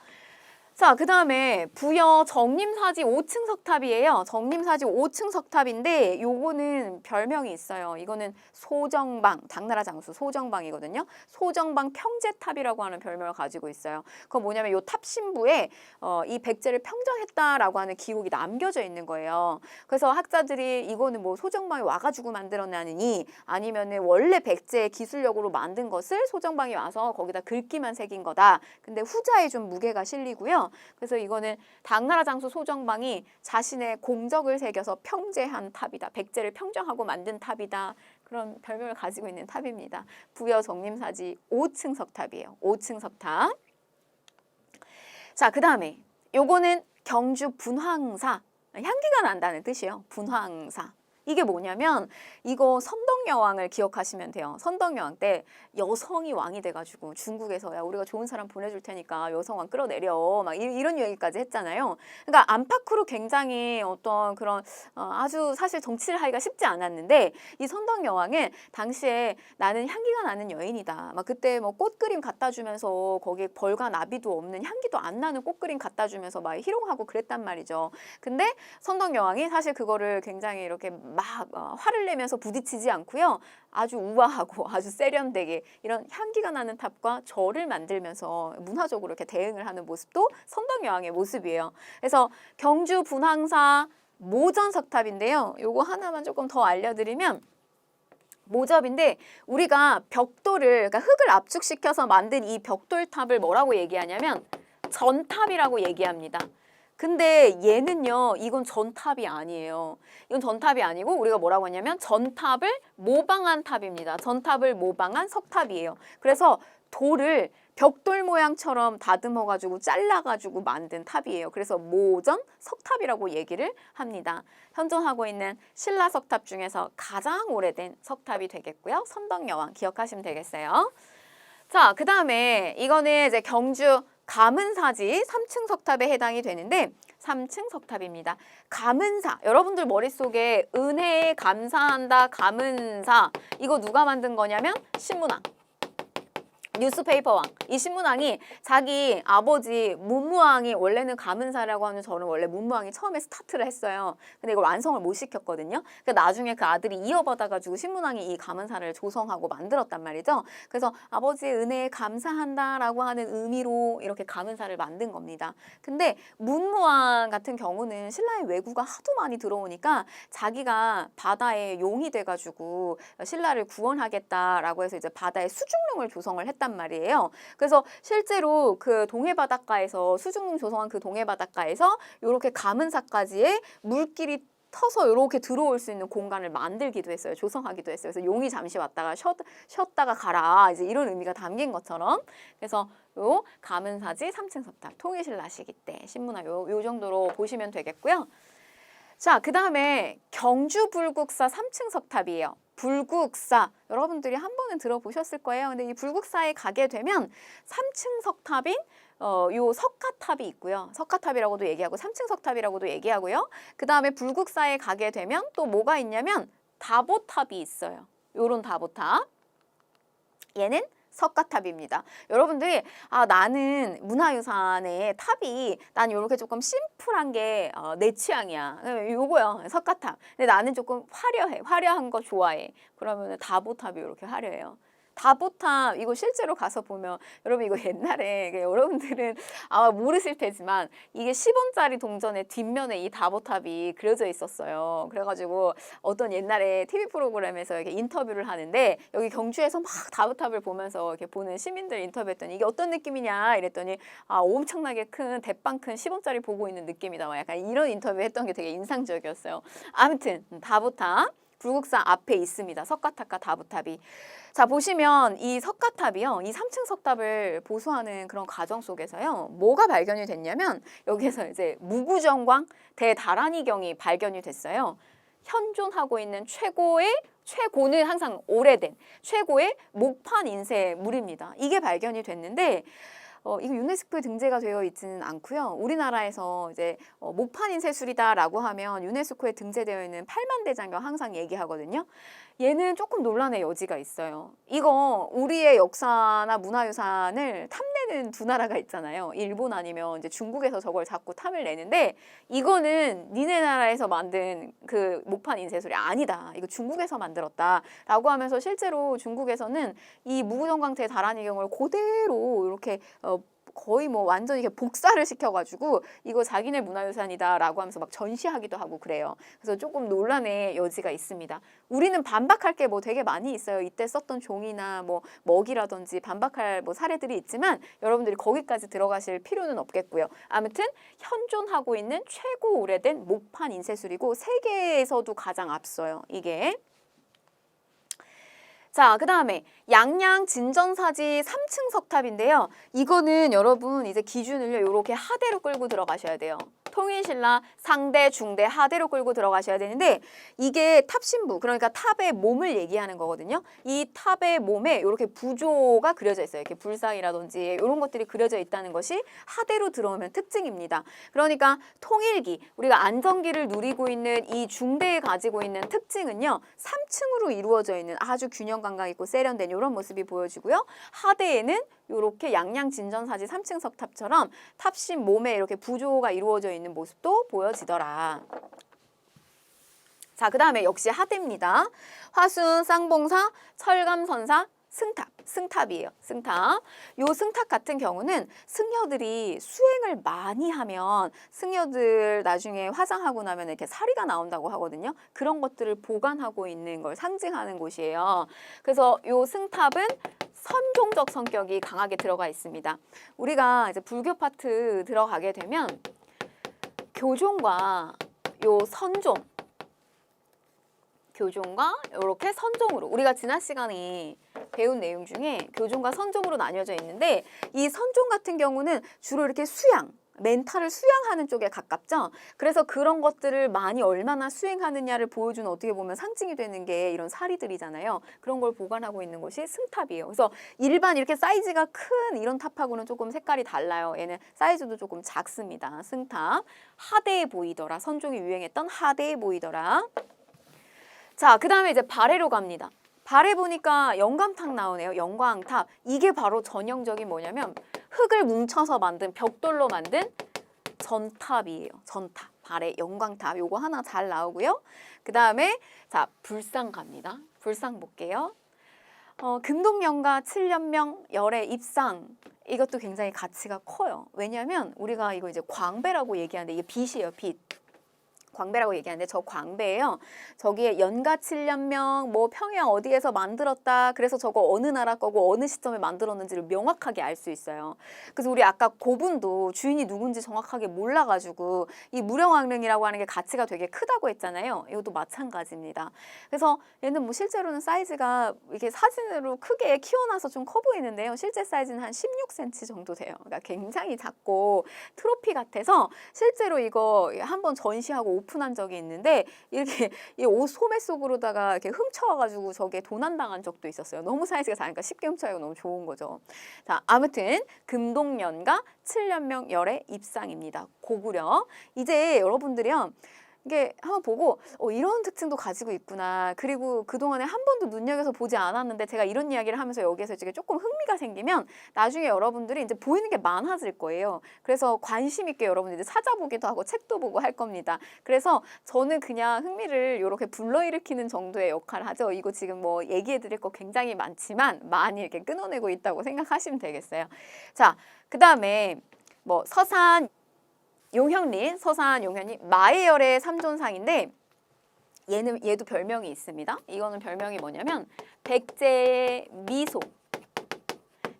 자, 그 다음에 부여 정림사지 5층 석탑이에요. 정림사지 5층 석탑인데 요거는 별명이 있어요. 이거는 소정방, 당나라 장수 소정방이거든요. 소정방 평제탑이라고 하는 별명을 가지고 있어요. 그거 뭐냐면 요 탑 신부에 이 백제를 평정했다라고 하는 기록이 남겨져 있는 거예요. 그래서 학자들이 이거는 뭐 소정방이 와가지고 만들어내느니 아니면은 원래 백제의 기술력으로 만든 것을 소정방이 와서 거기다 글귀만 새긴 거다. 근데 후자에 좀 무게가 실리고요. 그래서 이거는 당나라 장수 소정방이 자신의 공적을 새겨서 평제한 탑이다. 백제를 평정하고 만든 탑이다. 그런 별명을 가지고 있는 탑입니다. 부여 정림사지 5층 석탑이에요. 5층 석탑. 자, 그 다음에 요거는 경주 분황사. 향기가 난다는 뜻이에요. 분황사. 이게 뭐냐면 이거 선덕여왕을 기억하시면 돼요. 선덕여왕 때 여성이 왕이 돼가지고 중국에서 야 우리가 좋은 사람 보내줄 테니까 여성왕 끌어내려 막 이런 얘기까지 했잖아요. 그러니까 안팎으로 굉장히 어떤 그런 아주 사실 정치를 하기가 쉽지 않았는데, 이 선덕여왕은 당시에 나는 향기가 나는 여인이다. 막 그때 뭐 꽃그림 갖다 주면서 거기에 벌과 나비도 없는 향기도 안 나는 꽃그림 갖다 주면서 막 희롱하고 그랬단 말이죠. 근데 선덕여왕이 사실 그거를 굉장히 이렇게 막 화를 내면서 부딪히지 않고요. 아주 우아하고 아주 세련되게 이런 향기가 나는 탑과 절을 만들면서 문화적으로 이렇게 대응을 하는 모습도 선덕여왕의 모습이에요. 그래서 경주 분황사 모전석탑인데요. 요거 하나만 조금 더 알려드리면, 모접인데 우리가 벽돌을, 그러니까 흙을 압축시켜서 만든 이 벽돌탑을 뭐라고 얘기하냐면 전탑이라고 얘기합니다. 근데 얘는요, 이건 전탑이 아니에요. 이건 전탑이 아니고 우리가 뭐라고 하냐면 전탑을 모방한 탑입니다. 전탑을 모방한 석탑이에요. 그래서 돌을 벽돌 모양처럼 다듬어가지고 잘라가지고 만든 탑이에요. 그래서 모전 석탑이라고 얘기를 합니다. 현존하고 있는 신라 석탑 중에서 가장 오래된 석탑이 되겠고요. 선덕여왕 기억하시면 되겠어요. 자, 그 다음에 이거는 이제 경주 감은사지 3층 석탑에 해당이 되는데 3층 석탑입니다. 감은사, 여러분들 머릿속에 은혜에 감사한다 감은사, 이거 누가 만든 거냐면 신문왕. 뉴스페이퍼왕. 이 신문왕이 자기 아버지 문무왕이 원래는 감은사라고 하는 절은 원래 문무왕이 처음에 스타트를 했어요. 근데 이걸 완성을 못 시켰거든요. 그러니까 나중에 그 아들이 이어받아가지고 신문왕이 이 감은사를 조성하고 만들었단 말이죠. 그래서 아버지의 은혜에 감사한다라고 하는 의미로 이렇게 감은사를 만든 겁니다. 근데 문무왕 같은 경우는 신라의 왜구가 하도 많이 들어오니까 자기가 바다의 용이 돼가지고 신라를 구원하겠다라고 해서 이제 바다에 수중릉을 조성을 했단 말이에요. 그래서 실제로 그 동해 바닷가에서 수중릉 조성한 그 동해 바닷가에서 이렇게 감은사까지의 물길이 터서 이렇게 들어올 수 있는 공간을 만들기도 했어요. 조성하기도 했어요. 그래서 용이 잠시 왔다가 쉬었다가 가라, 이제 이런 의미가 담긴 것처럼. 그래서 요 감은사지 3층 석탑, 통일신라 시기 때 신문화 요 정도로 보시면 되겠고요. 자, 그 다음에 경주 불국사 3층 석탑이에요. 불국사, 여러분들이 한 번은 들어보셨을 거예요. 근데 이 불국사에 가게 되면 3층 석탑인 요 석가탑이 있고요. 석가탑이라고도 얘기하고 3층 석탑이라고도 얘기하고요. 그 다음에 불국사에 가게 되면 또 뭐가 있냐면 다보탑이 있어요. 요런 다보탑. 얘는 석가탑입니다. 여러분들이 나는 문화유산의 탑이 난 이렇게 조금 심플한 게 내 취향이야. 요거요. 석가탑. 근데 나는 조금 화려해. 화려한 거 좋아해. 그러면 다보탑이 이렇게 화려해요. 다보탑 이거 실제로 가서 보면 여러분 이거 옛날에 여러분들은 아마 모르실 테지만 이게 10원짜리 동전의 뒷면에 이 다보탑이 그려져 있었어요. 그래가지고 어떤 옛날에 TV 프로그램에서 이렇게 인터뷰를 하는데 여기 경주에서 막 다보탑을 보면서 이렇게 보는 시민들 인터뷰했더니 이게 어떤 느낌이냐 이랬더니 아 엄청나게 큰 대빵 큰 10원짜리 보고 있는 느낌이다. 막 약간 이런 인터뷰 했던 게 되게 인상적이었어요. 아무튼 다보탑 불국사 앞에 있습니다. 석가탑과 다보탑이. 자 보시면 이 석가탑이요. 이 3층 석탑을 보수하는 그런 과정 속에서요. 뭐가 발견이 됐냐면 여기에서 이제 무구정광 대다란이경이 발견이 됐어요. 현존하고 있는 최고는 항상 오래된 최고의 목판 인쇄물입니다. 이게 발견이 됐는데 이거 유네스코에 등재가 되어 있지는 않고요. 우리나라에서 이제 목판 인쇄술이다라고 하면 유네스코에 등재되어 있는 8만 대장경 항상 얘기하거든요. 얘는 조금 논란의 여지가 있어요. 이거 우리의 역사나 문화유산을 탐내는 두 나라가 있잖아요. 일본 아니면 이제 중국에서 저걸 자꾸 탐을 내는데 이거는 니네 나라에서 만든 그 목판 인쇄술이 아니다. 이거 중국에서 만들었다라고 하면서 실제로 중국에서는 이 무구정광 대다란이경을 그대로 이렇게 거의 뭐 완전히 이렇게 복사를 시켜가지고 이거 자기네 문화유산이다라고 하면서 막 전시하기도 하고 그래요. 그래서 조금 논란의 여지가 있습니다. 우리는 반박할 게 뭐 되게 많이 있어요. 이때 썼던 종이나 뭐 먹이라든지 반박할 뭐 사례들이 있지만 여러분들이 거기까지 들어가실 필요는 없겠고요. 아무튼 현존하고 있는 최고 오래된 목판 인쇄술이고 세계에서도 가장 앞서요. 이게. 자, 그 다음에 양양 진전사지 3층 석탑인데요. 이거는 여러분 이제 기준을요. 이렇게 하대로 끌고 들어가셔야 돼요. 통일신라 상대, 중대, 하대로 끌고 들어가셔야 되는데 이게 탑신부, 그러니까 탑의 몸을 얘기하는 거거든요. 이 탑의 몸에 이렇게 부조가 그려져 있어요. 이렇게 불상이라든지 이런 것들이 그려져 있다는 것이 하대로 들어오면 특징입니다. 그러니까 통일기, 우리가 안정기를 누리고 있는 이 중대에 가지고 있는 특징은요. 3층으로 이루어져 있는 아주 균형 감각 있고 세련된 이런 모습이 보여지고요. 하대에는 이렇게 양양 진전사지 3층 석탑처럼 탑신 몸에 이렇게 부조가 이루어져 있는 모습도 보여지더라. 자, 그 다음에 역시 하대입니다. 화순, 쌍봉사, 철감선사, 승탑이에요. 승탑. 요 승탑 같은 경우는 승려들이 수행을 많이 하면 승려들 나중에 화장하고 나면 이렇게 사리가 나온다고 하거든요. 그런 것들을 보관하고 있는 걸 상징하는 곳이에요. 그래서 요 승탑은 선종적 성격이 강하게 들어가 있습니다. 우리가 이제 불교 파트 들어가게 되면 교종과 요 교종과 이렇게 선종으로 우리가 지난 시간에 배운 내용 중에 교종과 선종으로 나뉘어져 있는데 이 선종 같은 경우는 주로 이렇게 멘탈을 수양하는 쪽에 가깝죠. 그래서 그런 것들을 많이 얼마나 수행하느냐를 보여주는 어떻게 보면 상징이 되는 게 이런 사리들이잖아요. 그런 걸 보관하고 있는 것이 승탑이에요. 그래서 일반 이렇게 사이즈가 큰 이런 탑하고는 조금 색깔이 달라요. 얘는 사이즈도 조금 작습니다. 승탑. 하대에 보이더라. 선종이 유행했던 하대에 보이더라. 자, 그 다음에 이제 발해로 갑니다. 발해 보니까 영감탑 나오네요. 영광탑. 이게 바로 전형적인 뭐냐면 흙을 뭉쳐서 만든 벽돌로 만든 전탑이에요. 전탑. 발해 영광탑. 요거 하나 잘 나오고요. 그 다음에 자, 불상 갑니다. 불상 볼게요. 금동명가 7년명 열의 입상. 이것도 굉장히 가치가 커요. 왜냐하면 우리가 이거 이제 광배라고 얘기하는데 이게 빛이에요. 빛. 광배라고 얘기하는데 저 광배예요. 저기에 연가 7년명 뭐 평양 어디에서 만들었다. 그래서 저거 어느 나라 거고 어느 시점에 만들었는지를 명확하게 알 수 있어요. 그래서 우리 아까 고분도 주인이 누군지 정확하게 몰라가지고 이 무령왕릉이라고 하는 게 가치가 되게 크다고 했잖아요. 이것도 마찬가지입니다. 그래서 얘는 뭐 실제로는 사이즈가 이렇게 사진으로 크게 키워놔서 좀 커 보이는데요. 실제 사이즈는 한 16cm 정도 돼요. 그러니까 굉장히 작고 트로피 같아서 실제로 이거 한번 전시하고 오픈한 적이 있는데 이렇게 이 옷 소매 속으로다가 이렇게 훔쳐와가지고 저게 도난당한 적도 있었어요. 너무 사이즈가 작으니까 쉽게 훔쳐가고 너무 좋은 거죠. 자, 아무튼 금동연가 7년명 열의 입상입니다. 고구려. 이제 여러분들이요. 이게 한번 보고 이런 특징도 가지고 있구나. 그리고 그동안에 한 번도 눈여겨서 보지 않았는데 제가 이런 이야기를 하면서 여기에서 이제 조금 흥미가 생기면 나중에 여러분들이 이제 보이는 게 많아질 거예요. 그래서 관심 있게 여러분들이 찾아보기도 하고 책도 보고 할 겁니다. 그래서 저는 그냥 흥미를 이렇게 불러일으키는 정도의 역할을 하죠. 이거 지금 뭐 얘기해 드릴 거 굉장히 많지만 많이 이렇게 끊어내고 있다고 생각하시면 되겠어요. 자, 그다음에 뭐 서산 용현린, 서산 용현이 마애열의 삼존상인데 얘도 별명이 있습니다. 이거는 별명이 뭐냐면 백제 미소.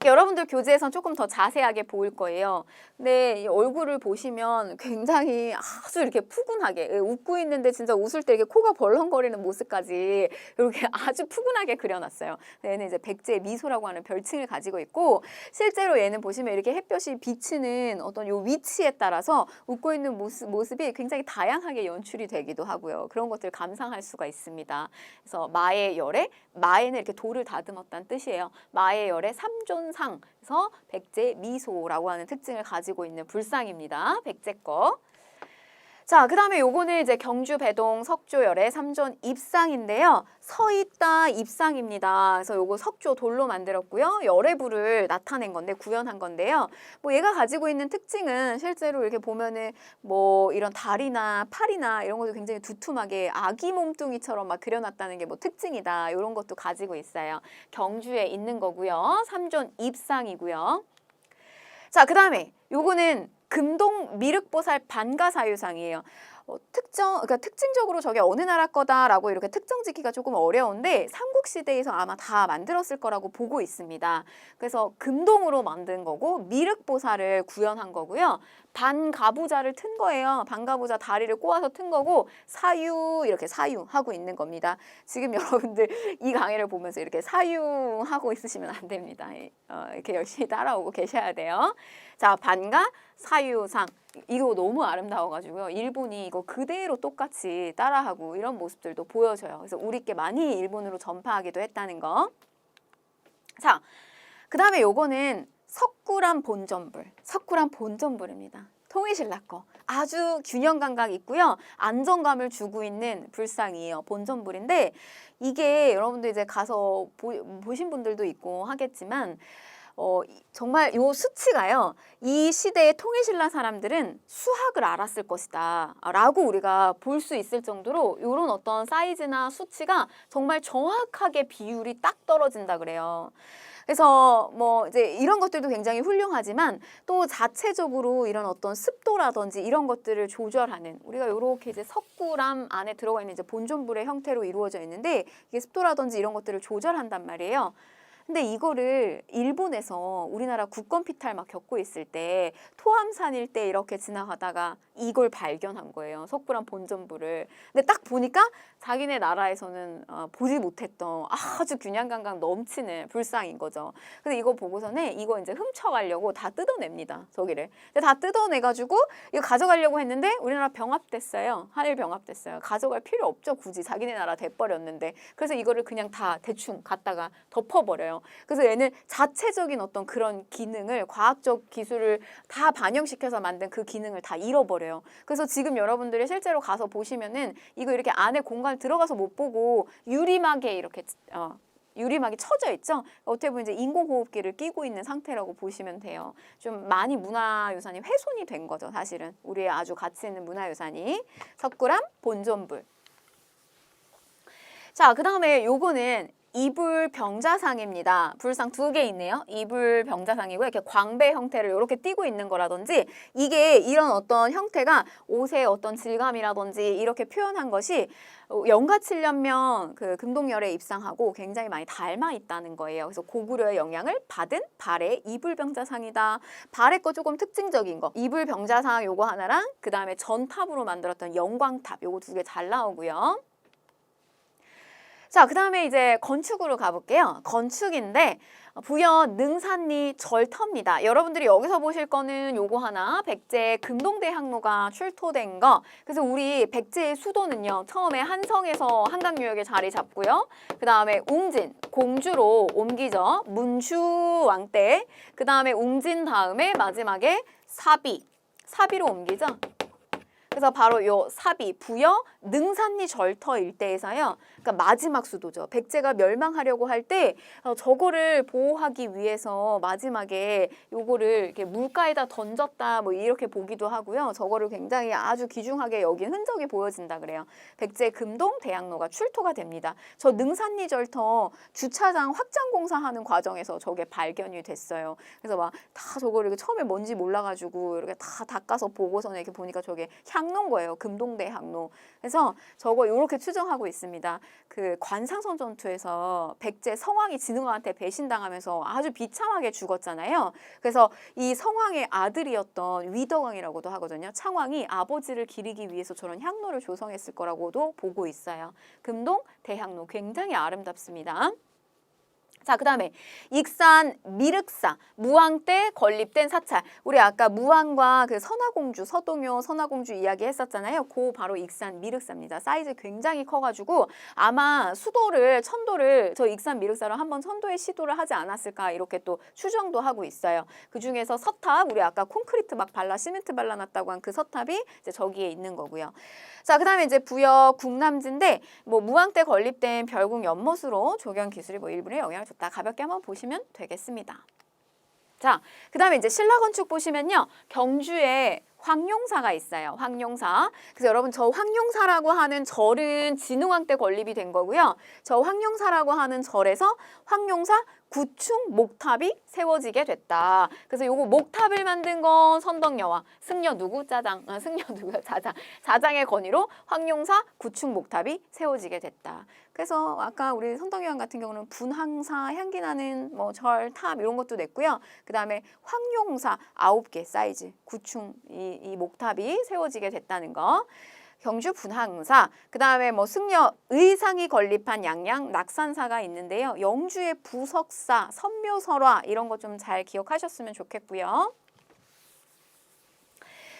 여러분들 교재에선 조금 더 자세하게 보일 거예요. 근데 이 얼굴을 보시면 굉장히 아주 이렇게 푸근하게 웃고 있는데 진짜 웃을 때 이렇게 코가 벌렁거리는 모습까지 이렇게 아주 푸근하게 그려놨어요. 얘는 이제 백제의 미소라고 하는 별칭을 가지고 있고 실제로 얘는 보시면 이렇게 햇볕이 비치는 어떤 요 위치에 따라서 웃고 있는 모습이 굉장히 다양하게 연출이 되기도 하고요. 그런 것들을 감상할 수가 있습니다. 그래서 마의 열에 마에는 이렇게 돌을 다듬었다는 뜻이에요. 마의 열의 삼존상에서 백제 미소라고 하는 특징을 가지고 있는 불상입니다. 백제 거. 자, 그 다음에 요거는 이제 경주 배동 석조열의 삼존 입상인데요. 서있다 입상입니다. 그래서 요거 석조 돌로 만들었고요. 열의 불을 나타낸 건데 구현한 건데요. 뭐 얘가 가지고 있는 특징은 실제로 이렇게 보면은 뭐 이런 다리나 팔이나 이런 것도 굉장히 두툼하게 아기 몸뚱이처럼 막 그려놨다는 게 뭐 특징이다. 이런 것도 가지고 있어요. 경주에 있는 거고요. 삼존 입상이고요. 자, 그 다음에 요거는 금동 미륵보살 반가사유상이에요. 그러니까 특징적으로 저게 어느 나라 거다라고 이렇게 특정 짓기가 조금 어려운데 삼국시대에서 아마 다 만들었을 거라고 보고 있습니다. 그래서 금동으로 만든 거고 미륵보살을 구현한 거고요. 반가부자를 튼 거예요. 반가부자 다리를 꼬아서 튼 거고 사유 이렇게 사유하고 있는 겁니다. 지금 여러분들 이 강의를 보면서 이렇게 사유하고 있으시면 안 됩니다. 이렇게 열심히 따라오고 계셔야 돼요. 자, 반가 사유상 이거 너무 아름다워가지고요. 일본이 이거 그대로 똑같이 따라하고 이런 모습들도 보여줘요. 그래서 우리께 많이 일본으로 전파하기도 했다는 거. 자, 그 다음에 요거는 석굴암 본전불. 석굴암 본전불입니다. 통일신라 거. 아주 균형 감각 있고요. 안정감을 주고 있는 불상이에요. 본전불인데 이게 여러분들 이제 가서 보신 분들도 있고 하겠지만 정말 요 수치가요. 이 시대의 통일신라 사람들은 수학을 알았을 것이다 라고 우리가 볼 수 있을 정도로 이런 어떤 사이즈나 수치가 정말 정확하게 비율이 딱 떨어진다 그래요. 그래서 뭐 이제 이런 것들도 굉장히 훌륭하지만 또 자체적으로 이런 어떤 습도라든지 이런 것들을 조절하는 우리가 이렇게 이제 석굴암 안에 들어가 있는 이제 본존불의 형태로 이루어져 있는데 이게 습도라든지 이런 것들을 조절한단 말이에요. 근데 이거를 일본에서 우리나라 국권 피탈 막 겪고 있을 때 토암산일 때 이렇게 지나가다가 이걸 발견한 거예요. 석굴암 본전불을. 근데 딱 보니까 자기네 나라에서는 보지 못했던 아주 균형 감각 넘치는 불상인 거죠. 근데 이거 보고서는 이거 이제 훔쳐가려고 다 뜯어냅니다. 저기를. 근데 다 뜯어내가지고 이거 가져가려고 했는데 우리나라 병합됐어요. 한일 병합됐어요. 가져갈 필요 없죠. 굳이 자기네 나라 돼버렸는데. 그래서 이거를 그냥 다 대충 갖다가 덮어버려요. 그래서 얘는 자체적인 어떤 그런 기능을 과학적 기술을 다 반영시켜서 만든 그 기능을 다 잃어버려요. 그래서 지금 여러분들이 실제로 가서 보시면은 이거 이렇게 안에 공간 들어가서 못 보고 유리막에 이렇게 유리막이 쳐져 있죠. 어떻게 보면 이제 인공호흡기를 끼고 있는 상태라고 보시면 돼요. 좀 많이 문화유산이 훼손이 된 거죠. 사실은 우리의 아주 가치 있는 문화유산이. 석굴암 본전불. 자, 그 다음에 요거는 이불병자상입니다. 불상 두 개 있네요. 이불병자상이고 이렇게 광배 형태를 이렇게 띠고 있는 거라든지 이게 이런 어떤 형태가 옷의 어떤 질감이라든지 이렇게 표현한 것이 영가칠련명 그 금동열에 입상하고 굉장히 많이 닮아 있다는 거예요. 그래서 고구려의 영향을 받은 발의 이불병자상이다. 발의 거 조금 특징적인 거. 이불병자상 요거 하나랑 그 다음에 전탑으로 만들었던 영광탑 요거 두 개 잘 나오고요. 자, 그 다음에 이제 건축으로 가볼게요. 건축인데 부연 능산리 절터입니다. 여러분들이 여기서 보실 거는 요거 하나, 백제 금동대 항로가 출토된 거. 그래서 우리 백제의 수도는요, 처음에 한성에서 한강유역에 자리 잡고요. 그 다음에 웅진, 공주로 옮기죠. 문추왕 때. 그 다음에 웅진 다음에 마지막에 사비로 옮기죠. 그래서 바로 요 사비, 부여, 능산리 절터 일대에서요. 그러니까 마지막 수도죠. 백제가 멸망하려고 할 때 저거를 보호하기 위해서 마지막에 요거를 이렇게 물가에다 던졌다 뭐 이렇게 보기도 하고요. 저거를 굉장히 아주 귀중하게 여긴 흔적이 보여진다 그래요. 백제 금동 대학로가 출토가 됩니다. 저 능산리 절터 주차장 확장 공사하는 과정에서 저게 발견이 됐어요. 그래서 막 다 저거를 이렇게 처음에 뭔지 몰라가지고 이렇게 다 닦아서 보고서는 이렇게 보니까 저게 향로인 거예요. 금동대 향로. 그래서 저거 이렇게 추정하고 있습니다. 그 관상선 전투에서 백제 성왕이 진흥왕한테 배신당하면서 아주 비참하게 죽었잖아요. 그래서 이 성왕의 아들이었던 위덕왕이라고도 하거든요. 창왕이 아버지를 기리기 위해서 저런 향로를 조성했을 거라고도 보고 있어요. 금동 대향로 굉장히 아름답습니다. 자, 그 다음에 익산 미륵사, 무왕 때 건립된 사찰. 우리 아까 무왕과 그 선화공주, 서동요 선화공주 이야기 했었잖아요. 그 바로 익산 미륵사입니다. 사이즈 굉장히 커가지고 아마 수도를, 천도를 저 익산 미륵사로 한번 천도의 시도를 하지 않았을까 이렇게 또 추정도 하고 있어요. 그 중에서 서탑, 우리 아까 콘크리트 막 발라, 시멘트 발라놨다고 한 그 서탑이 이제 저기에 있는 거고요. 자, 그 다음에 이제 부여 국남지인데 뭐 무왕 때 건립된 별궁 연못으로 조경 기술이 뭐 일본에 영향을 줬다. 가볍게 한번 보시면 되겠습니다. 자, 그 다음에 이제 신라 건축 보시면요. 경주에 황룡사가 있어요. 황룡사. 그래서 여러분 저 황룡사라고 하는 절은 진흥왕 때 건립이 된 거고요. 저 황룡사라고 하는 절에서 황룡사 9충 목탑이 세워지게 됐다. 그래서 요거 목탑을 만든 건 선덕여왕, 승려 누구? 짜장, 승려 누구야? 자장. 자장의 건의로 황룡사 9충 목탑이 세워지게 됐다. 그래서 아까 우리 선덕여왕 같은 경우는 분황사, 향기나는 뭐 절, 탑 이런 것도 냈고요. 그 다음에 황룡사 9개 사이즈 9충 이 목탑이 세워지게 됐다는 거. 경주 분황사, 그 다음에 뭐 승려 의상이 건립한 양양 낙산사가 있는데요. 영주의 부석사, 선묘설화 이런 거 좀 잘 기억하셨으면 좋겠고요.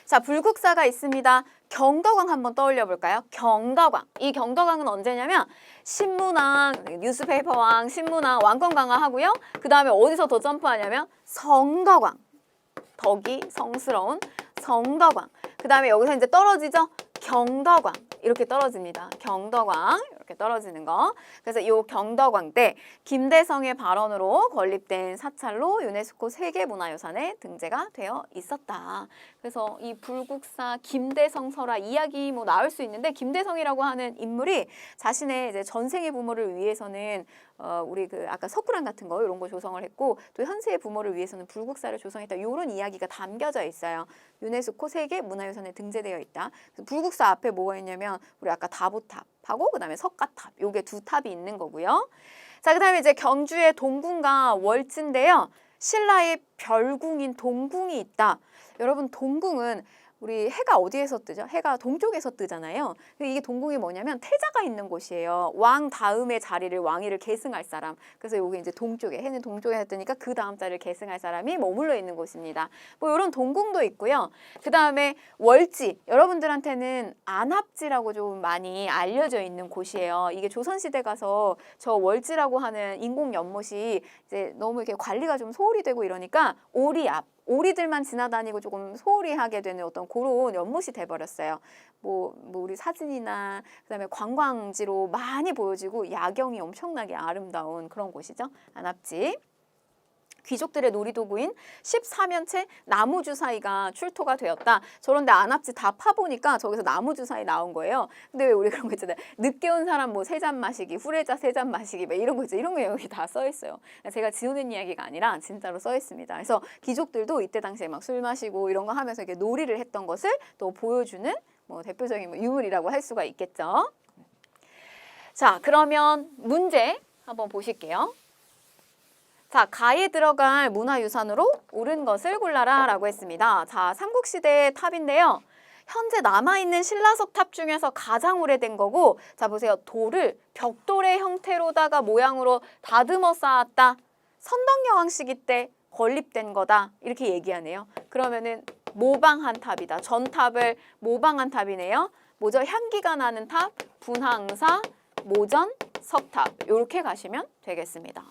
자, 불국사가 있습니다. 경덕왕 한번 떠올려 볼까요? 경덕왕. 이 경덕왕은 언제냐면 신문왕, 뉴스페이퍼왕, 신문왕, 왕권 강화하고요. 그 다음에 어디서 더 점프하냐면 성덕왕. 덕이 성스러운 성덕왕. 그 다음에 여기서 이제 떨어지죠? 경덕왕. 이렇게 떨어집니다. 경덕왕 이렇게 떨어지는 거. 그래서 이 경덕왕 때 김대성의 발언으로 건립된 사찰로 유네스코 세계문화유산에 등재가 되어 있었다. 그래서 이 불국사 김대성 설화 이야기 뭐 나올 수 있는데 김대성이라고 하는 인물이 자신의 이제 전생의 부모를 위해서는 우리 그 아까 석굴암 같은 거 이런 거 조성을 했고 또 현세의 부모를 위해서는 불국사를 조성했다. 이런 이야기가 담겨져 있어요. 유네스코 세계 문화유산에 등재되어 있다. 불국사 앞에 뭐가 있냐면 우리 아까 다보탑하고 그다음에 석가탑 요게 두 탑이 있는 거고요. 자, 그다음에 이제 경주의 동궁과 월지인데요. 신라의 별궁인 동궁이 있다. 여러분 동궁은 우리 해가 어디에서 뜨죠? 해가 동쪽에서 뜨잖아요. 이게 동궁이 뭐냐면 태자가 있는 곳이에요. 왕 다음의 자리를 왕위를 계승할 사람. 그래서 여기 이제 동쪽에 해는 동쪽에서 뜨니까 그 다음 자리를 계승할 사람이 머물러 있는 곳입니다. 뭐 이런 동궁도 있고요. 그 다음에 월지. 여러분들한테는 안압지라고 좀 많이 알려져 있는 곳이에요. 이게 조선시대 가서 저 월지라고 하는 인공 연못이 이제 너무 이렇게 관리가 좀 소홀히 되고 이러니까 오리압. 오리들만 지나다니고 조금 소홀히 하게 되는 어떤 그런 연못이 돼버렸어요. 뭐 우리 사진이나 그다음에 관광지로 많이 보여지고 야경이 엄청나게 아름다운 그런 곳이죠. 안압지. 귀족들의 놀이도구인 14면체 나무주사위가 출토가 되었다. 저런데 안압지 다 파보니까 저기서 나무주사위 나온 거예요. 근데 왜 우리 그런 거 있잖아요. 늦게 온 사람 뭐 세 잔 마시기, 후레자 세 잔 마시기 막 이런 거 있죠. 이런 거 여기 다 써 있어요. 제가 지어낸 이야기가 아니라 진짜로 써 있습니다. 그래서 귀족들도 이때 당시에 막 술 마시고 이런 거 하면서 이렇게 놀이를 했던 것을 또 보여주는 뭐 대표적인 뭐 유물이라고 할 수가 있겠죠. 자, 그러면 문제 한번 보실게요. 자, 가에 들어갈 문화유산으로 옳은 것을 골라라 라고 했습니다. 자, 삼국시대의 탑인데요. 현재 남아있는 신라석 탑 중에서 가장 오래된 거고, 자 보세요. 돌을 벽돌의 형태로다가 모양으로 다듬어 쌓았다. 선덕여왕 시기 때 건립된 거다. 이렇게 얘기하네요. 그러면은 모방한 탑이다. 전탑을 모방한 탑이네요. 뭐죠? 향기가 나는 탑, 분황사, 모전, 석탑. 이렇게 가시면 되겠습니다.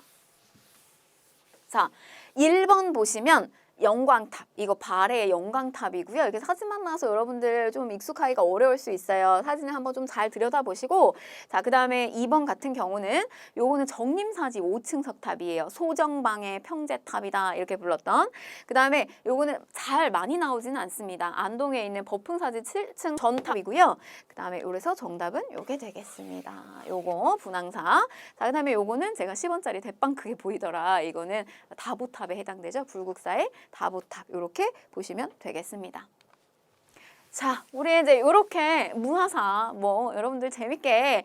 자, 1번 보시면 영광탑, 이거 발의 영광탑이고요. 이렇게 사진만 나와서 여러분들 좀 익숙하기가 어려울 수 있어요. 사진을 한번 좀 잘 들여다보시고, 자, 그 다음에 2번 같은 경우는 요거는 정림사지 5층 석탑이에요. 소정방의 평제탑이다 이렇게 불렀던. 그 다음에 요거는 잘 많이 나오지는 않습니다. 안동에 있는 법흥사지 7층 전탑이고요. 그 다음에 그래서 정답은 요게 되겠습니다. 요거 분황사. 자, 그 다음에 요거는 제가 10원짜리 대빵 크게 보이더라. 이거는 다보탑에 해당되죠. 불국사의 다보탑 이렇게 보시면 되겠습니다. 자, 우리 이제 이렇게 문화사 뭐 여러분들 재밌게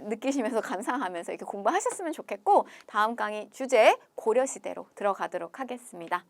느끼시면서 감상하면서 이렇게 공부하셨으면 좋겠고, 다음 강의 주제 고려시대로 들어가도록 하겠습니다.